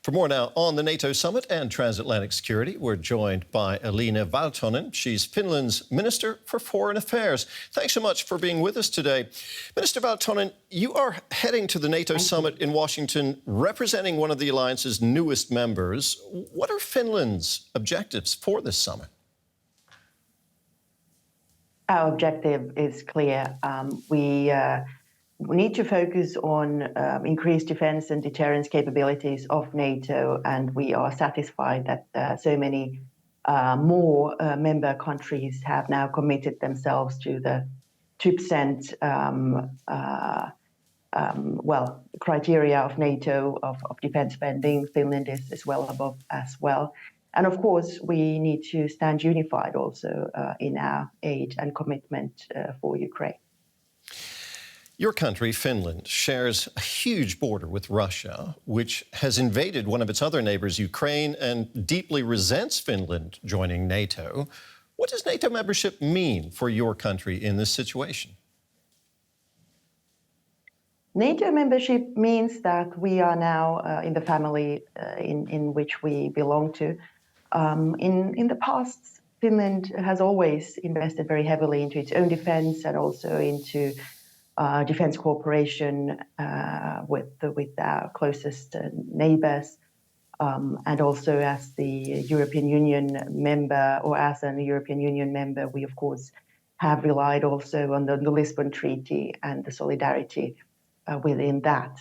For more now on the NATO summit and transatlantic security, we're joined by Elina Valtonen. She's Finland's Minister for Foreign Affairs. Thanks so much for being with us today. Minister Valtonen, you are heading to the NATO summit in Washington, representing one of the alliance's newest members. What are Finland's objectives for this summit? Our objective is clear. We need to focus on increased defense and deterrence capabilities of NATO, and we are satisfied that so many more member countries have now committed themselves to the 2% criteria of NATO of defense spending. Finland is well above as well. And of course, we need to stand unified also in our aid and commitment for Ukraine. Your country, Finland, shares a huge border with Russia, which has invaded one of its other neighbors, Ukraine, and deeply resents Finland joining NATO. What does NATO membership mean for your country in this situation? NATO membership means that we are now in the family in which we belong to. In the past, Finland has always invested very heavily into its own defense and also into defense cooperation with our closest neighbors, and also as the European Union member, or as a European Union member, we of course have relied also on the Lisbon Treaty and the solidarity within that.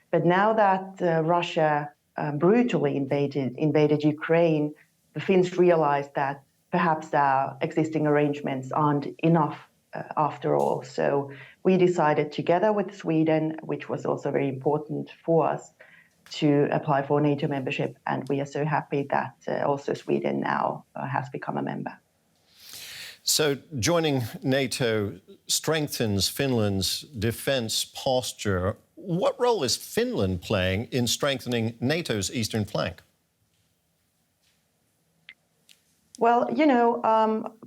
But now that Russia brutally invaded Ukraine, the Finns realized that perhaps our existing arrangements aren't enough after all. So we decided together with Sweden, which was also very important for us, to apply for NATO membership. And we are so happy that also Sweden now has become a member. So joining NATO strengthens Finland's defense posture. What role is Finland playing in strengthening NATO's eastern flank? Well,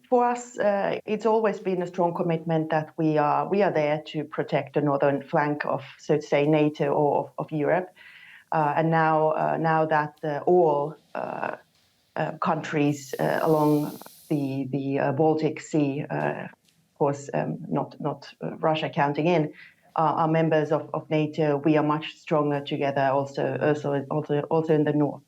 for us, it's always been a strong commitment that we are there to protect the northern flank of, so to say, NATO or of Europe. And now that all countries along the Baltic Sea, of course, not Russia counting in, are members of NATO, we are much stronger together. Also in the north.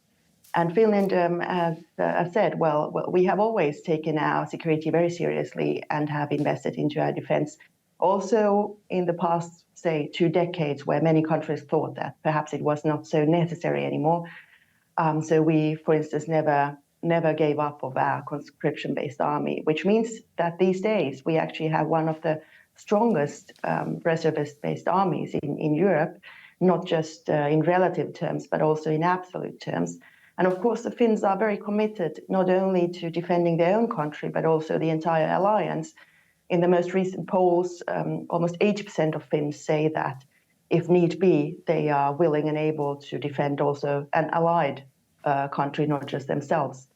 And Finland, as I said, we have always taken our security very seriously and have invested into our defense. Also in the past, say, 2 decades, where many countries thought that perhaps it was not so necessary anymore. So we, for instance, never gave up of our conscription-based army, which means that these days we actually have one of the strongest reservist-based armies in Europe, not just in relative terms, but also in absolute terms. And of course, the Finns are very committed not only to defending their own country, but also the entire alliance. In the most recent polls, almost 80% of Finns say that if need be, they are willing and able to defend also an allied country, not just themselves,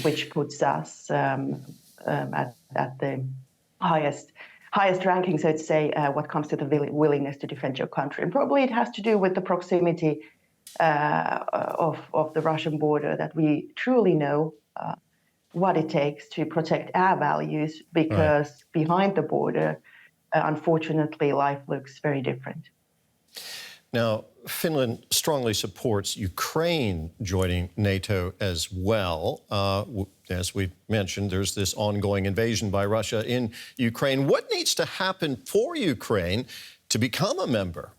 which puts us at the highest ranking, so to say, what comes to the willingness to defend your country. And probably it has to do with the proximity of the Russian border, that we truly know what it takes to protect our values, because behind the border, unfortunately, life looks very different. Now, Finland strongly supports Ukraine joining NATO as well. As we mentioned, there's this ongoing invasion by Russia in Ukraine. What needs to happen for Ukraine to become a member?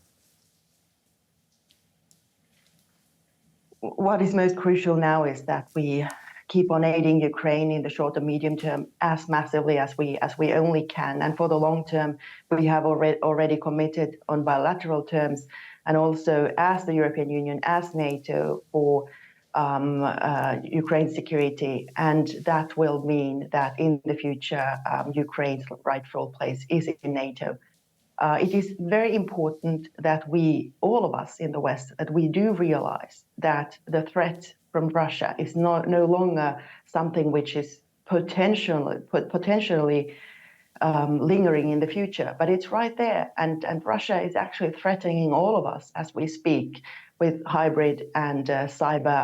What is most crucial now is that we keep on aiding Ukraine in the short and medium term as massively as we only can. And for the long term, we have already committed on bilateral terms, and also as the European Union, as NATO, for Ukraine's security. And that will mean that in the future, Ukraine's rightful place is in NATO. It is very important that we, all of us in the West, that we do realize that the threat from Russia is no longer something which is potentially lingering in the future, but it's right there. And Russia is actually threatening all of us as we speak with hybrid and cyber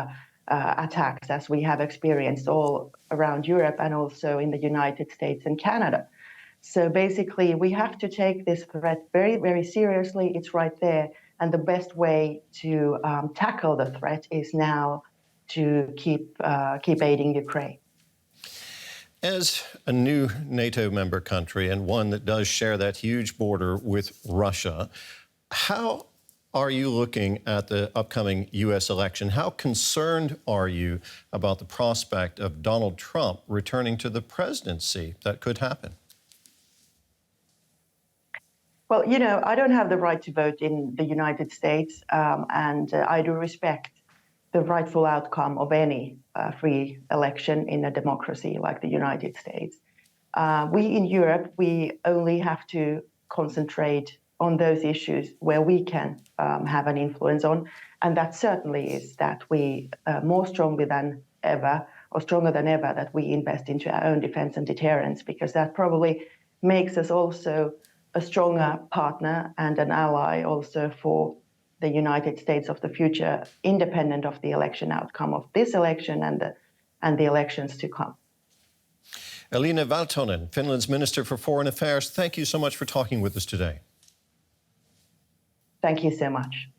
attacks, as we have experienced all around Europe and also in the United States and Canada. So basically, we have to take this threat very, very seriously. It's right there. And the best way to tackle the threat is now to keep aiding Ukraine. As a new NATO member country and one that does share that huge border with Russia, how are you looking at the upcoming U.S. election? How concerned are you about the prospect of Donald Trump returning to the presidency? That could happen. Well, you know, I don't have the right to vote in the United States, and I do respect the rightful outcome of any free election in a democracy like the United States. We in Europe, we only have to concentrate on those issues where we can have an influence on, and that certainly is that we more strongly than ever, or stronger than ever, that we invest into our own defense and deterrence, because that probably makes us also a stronger partner and an ally also for the United States of the future, independent of the election outcome of this election and the elections to come. Elina Valtonen, Finland's Minister for Foreign Affairs, thank you so much for talking with us today. Thank you so much.